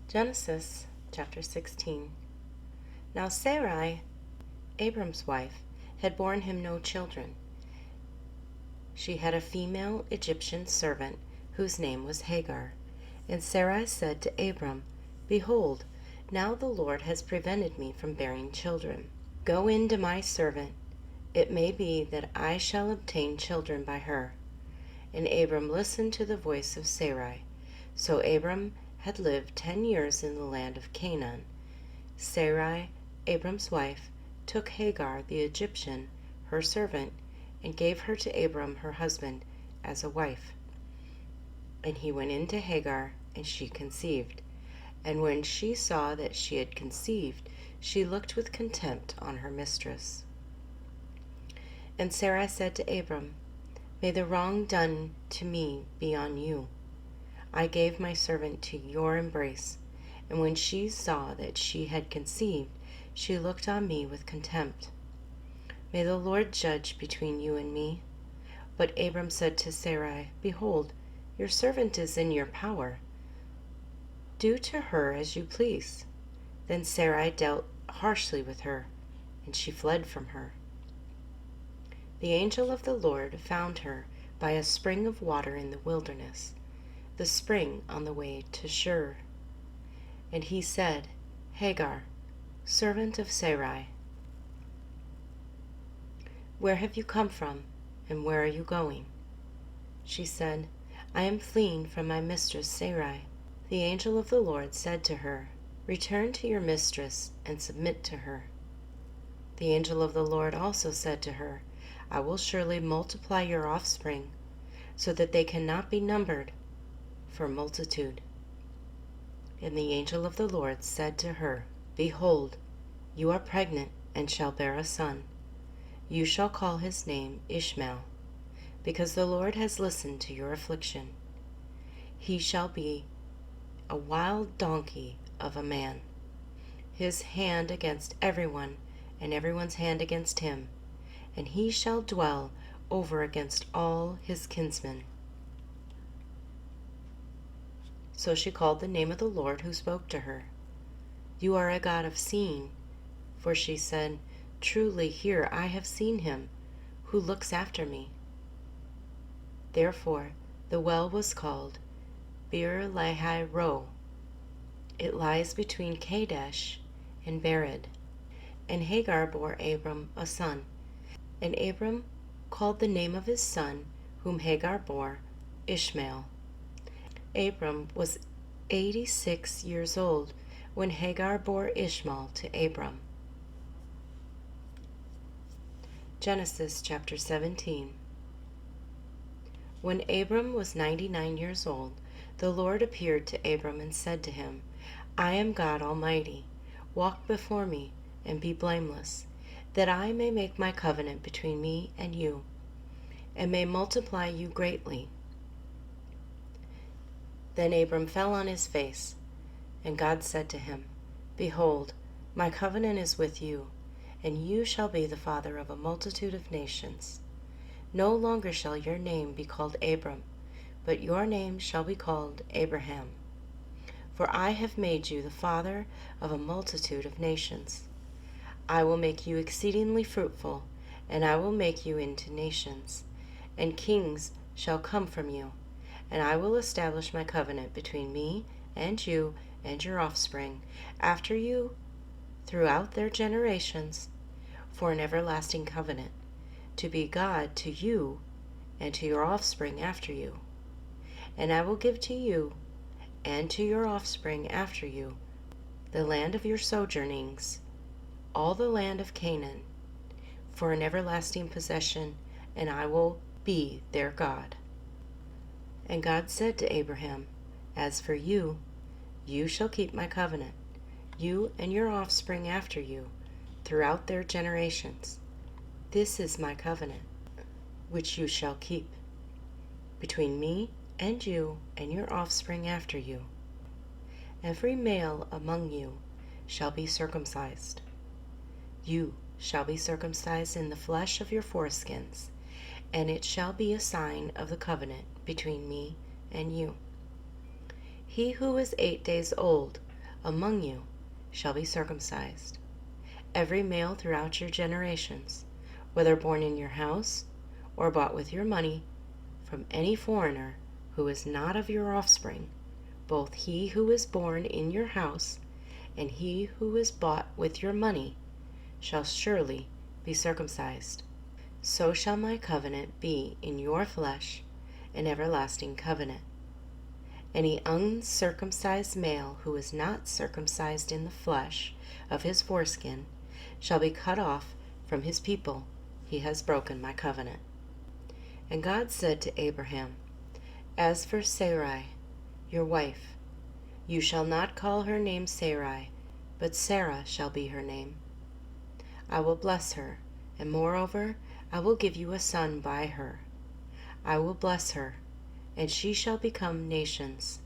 Genesis chapter 16. Now Sarai, Abram's wife, had borne him no children. She had a female Egyptian servant whose name was Hagar. And Sarai said to Abram, Behold, now the Lord has prevented me from bearing children. Go in to my servant. It may be that I shall obtain children by her. And Abram listened to the voice of Sarai. So Abram had lived 10 years in the land of Canaan. Sarai, Abram's wife, took Hagar the Egyptian, her servant, and gave her to Abram her husband as a wife. And he went in to Hagar, and she conceived. And when she saw that she had conceived, she looked with contempt on her mistress. And Sarai said to Abram, May the wrong done to me be on you. I gave my servant to your embrace, and when she saw that she had conceived, she looked on me with contempt. May the Lord judge between you and me. But Abram said to Sarai, Behold, your servant is in your power. Do to her as you please. Then Sarai dealt harshly with her, and she fled from her. The angel of the Lord found her by a spring of water in the wilderness, the spring on the way to Shur. And he said, Hagar, servant of Sarai, where have you come from, and where are you going? She said, I am fleeing from my mistress Sarai. The angel of the Lord said to her, Return to your mistress and submit to her. The angel of the Lord also said to her, I will surely multiply your offspring, so that they cannot be numbered for multitude. And the angel of the Lord said to her, Behold, you are pregnant and shall bear a son. You shall call his name Ishmael, because the Lord has listened to your affliction. He shall be a wild donkey of a man, his hand against everyone, and everyone's hand against him, and he shall dwell over against all his kinsmen. So she called the name of the Lord who spoke to her. You are a God of seeing. For she said, Truly here I have seen him, who looks after me. Therefore the well was called Beer-lahai-roi. It lies between Kadesh and Bered. And Hagar bore Abram a son. And Abram called the name of his son, whom Hagar bore, Ishmael. Abram was 86 years old when Hagar bore Ishmael to Abram. Genesis chapter 17. When Abram was 99 years old, the Lord appeared to Abram and said to him, I am God Almighty. Walk before me and be blameless, that I may make my covenant between me and you, and may multiply you greatly. Then Abram fell on his face, and God said to him, Behold, my covenant is with you, and you shall be the father of a multitude of nations. No longer shall your name be called Abram, but your name shall be called Abraham. For I have made you the father of a multitude of nations. I will make you exceedingly fruitful, and I will make you into nations, and kings shall come from you. And I will establish my covenant between me and you and your offspring after you throughout their generations, for an everlasting covenant, to be God to you and to your offspring after you. And I will give to you and to your offspring after you the land of your sojournings, all the land of Canaan, for an everlasting possession, and I will be their God. And God said to Abraham, As for you, you shall keep my covenant, you and your offspring after you, throughout their generations. This is my covenant, which you shall keep, between me and you and your offspring after you. Every male among you shall be circumcised. You shall be circumcised in the flesh of your foreskins, and it shall be a sign of the covenant between me and you. He who is 8 days old among you shall be circumcised. Every male throughout your generations, whether born in your house or bought with your money from any foreigner who is not of your offspring, both he who is born in your house and he who is bought with your money shall surely be circumcised. So shall my covenant be in your flesh, an everlasting covenant. Any uncircumcised male who is not circumcised in the flesh of his foreskin shall be cut off from his people. He has broken my covenant. And God said to Abraham, As for Sarai, your wife, you shall not call her name Sarai, but Sarah shall be her name. I will bless her, and moreover, I will give you a son by her. I will bless her, and she shall become nations.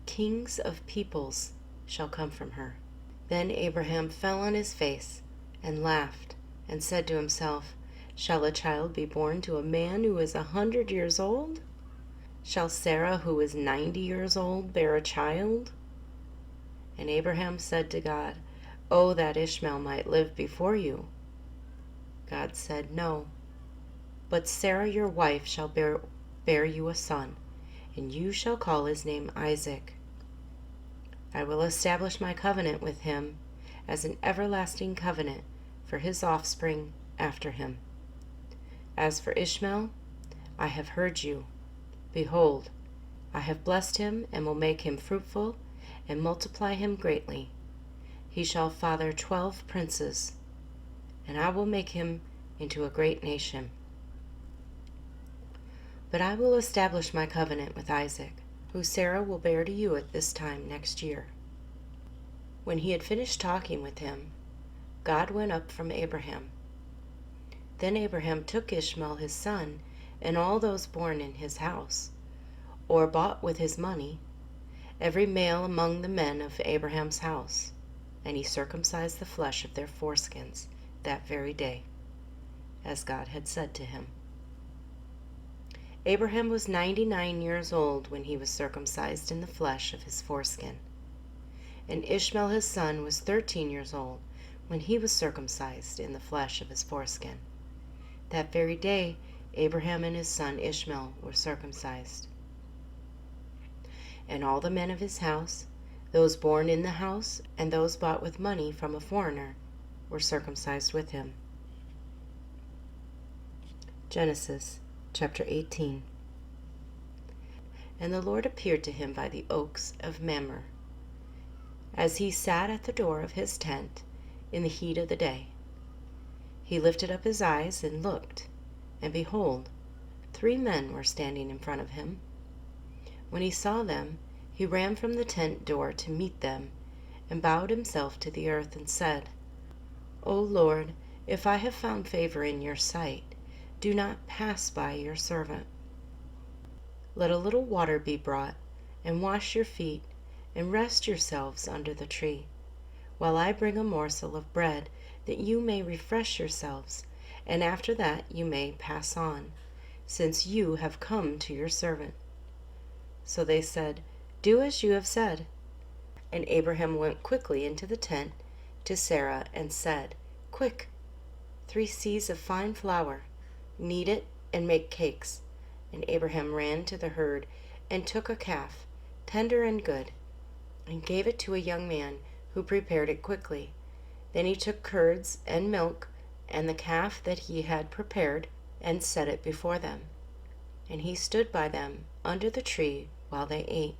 Kings of peoples shall come from her. Then Abraham fell on his face and laughed, and said to himself, Shall a child be born to a man who is 100 years old? Shall Sarah, who is 90 years old, bear a child? And Abraham said to God, Oh, that Ishmael might live before you. God said, No, but Sarah your wife shall bear you a son, and you shall call his name Isaac. I will establish my covenant with him as an everlasting covenant for his offspring after him. As for Ishmael, I have heard you. Behold, I have blessed him and will make him fruitful and multiply him greatly. He shall father 12 princes, and I will make him into a great nation. But I will establish my covenant with Isaac, who Sarah will bear to you at this time next year. When he had finished talking with him, God went up from Abraham. Then Abraham took Ishmael his son, and all those born in his house, or bought with his money, every male among the men of Abraham's house, and he circumcised the flesh of their foreskins that very day, as God had said to him. Abraham was 99 years old when he was circumcised in the flesh of his foreskin, and Ishmael his son was 13 years old when he was circumcised in the flesh of his foreskin. That very day Abraham and his son Ishmael were circumcised. And all the men of his house, those born in the house and those bought with money from a foreigner, were circumcised with him. Genesis chapter 18. And the Lord appeared to him by the oaks of Mamre, as he sat at the door of his tent in the heat of the day. He lifted up his eyes and looked, and behold, 3 men were standing in front of him. When he saw them, he ran from the tent door to meet them, and bowed himself to the earth and said, O Lord, if I have found favor in your sight, do not pass by your servant. Let a little water be brought, and wash your feet, and rest yourselves under the tree, while I bring a morsel of bread, that you may refresh yourselves, and after that you may pass on, since you have come to your servant. So they said, Do as you have said. And Abraham went quickly into the tent to Sarah and said, Quick, 3 seahs of fine flour, knead it and make cakes. And Abraham ran to the herd and took a calf, tender and good, and gave it to a young man who prepared it quickly. Then he took curds and milk and the calf that he had prepared and set it before them. And he stood by them under the tree while they ate.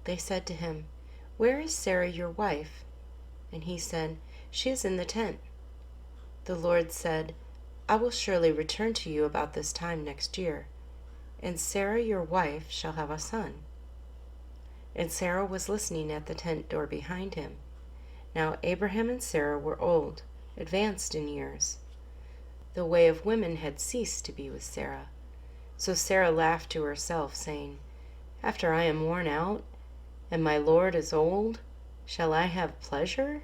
They said to him, Where is Sarah your wife? And he said, She is in the tent. The Lord said, I will surely return to you about this time next year, and Sarah your wife shall have a son. And Sarah was listening at the tent door behind him. Now Abraham and Sarah were old, advanced in years. The way of women had ceased to be with Sarah. So Sarah laughed to herself, saying, After I am worn out, and my Lord is old, shall I have pleasure?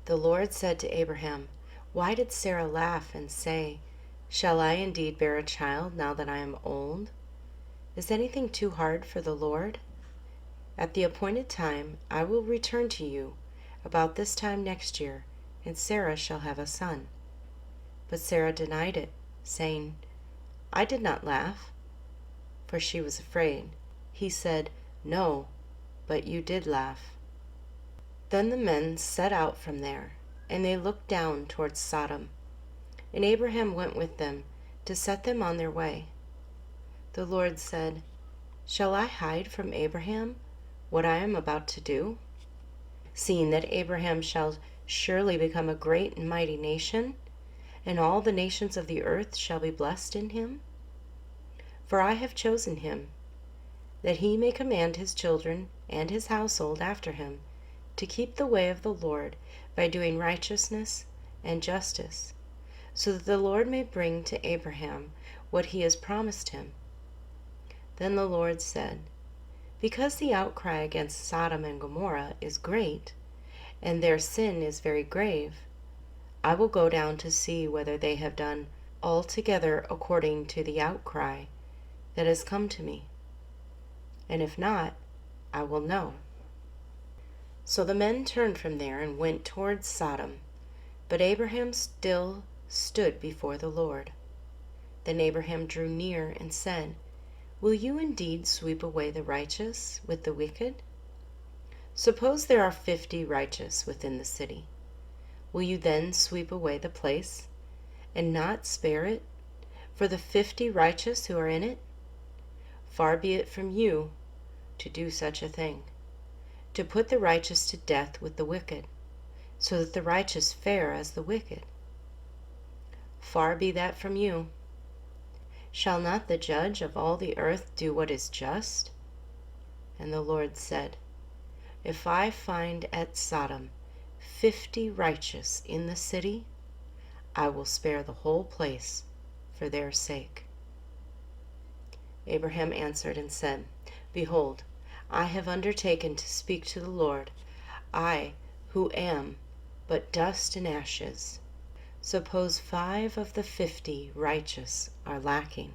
The Lord said to Abraham, Why did Sarah laugh and say, Shall I indeed bear a child now that I am old? Is anything too hard for the Lord? At the appointed time I will return to you about this time next year, and Sarah shall have a son." But Sarah denied it, saying, "I did not laugh," for she was afraid. He said, "No, but you did laugh." Then the men set out from there, and they looked down towards Sodom. And Abraham went with them to set them on their way. The Lord said, "Shall I hide from Abraham what I am about to do? Seeing that Abraham shall surely become a great and mighty nation, and all the nations of the earth shall be blessed in him? For I have chosen him, that he may command his children and his household after him to keep the way of the Lord by doing righteousness and justice, so that the Lord may bring to Abraham what he has promised him." Then the Lord said, "Because the outcry against Sodom and Gomorrah is great, and their sin is very grave, I will go down to see whether they have done altogether according to the outcry that has come to me. And if not, I will know." So the men turned from there and went towards Sodom, but Abraham still stood before the Lord. Then Abraham drew near and said, "Will you indeed sweep away the righteous with the wicked? Suppose there are 50 righteous within the city. Will you then sweep away the place, and not spare it for the 50 righteous who are in it? Far be it from you to do such a thing, to put the righteous to death with the wicked, so that the righteous fare as the wicked. Far be that from you. Shall not the judge of all the earth do what is just?" And the Lord said, "If I find at Sodom 50 righteous in the city, I will spare the whole place for their sake." Abraham answered and said, "Behold, I have undertaken to speak to the Lord, I who am but dust and ashes. Suppose 5 of the 50 righteous are lacking.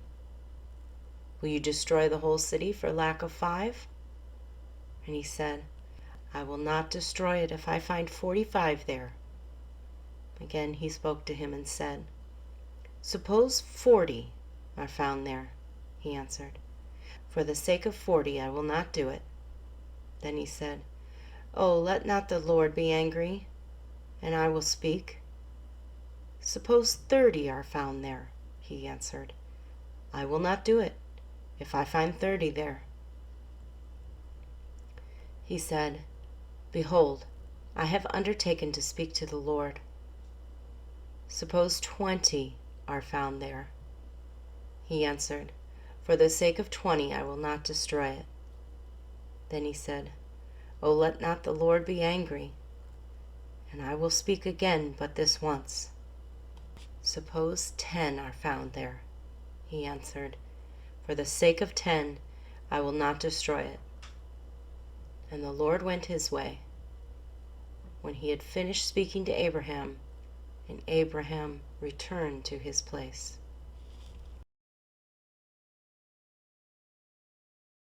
Will you destroy the whole city for lack of 5? And he said, "I will not destroy it if I find 45 there." Again he spoke to him and said, "Suppose 40 are found there." He answered, "For the sake of 40 I will not do it." Then he said, "Oh, let not the Lord be angry, and I will speak." "Suppose 30 are found there." He answered, "I will not do it if I find 30 there." He said, "Behold, I have undertaken to speak to the Lord. Suppose 20 are found there." He answered, "For the sake of 20 I will not destroy it." Then he said, "Oh, let not the Lord be angry, and I will speak again but this once. Suppose 10 are found there." He answered, "For the sake of 10 I will not destroy it." And the Lord went his way. When he had finished speaking to Abraham, and Abraham returned to his place.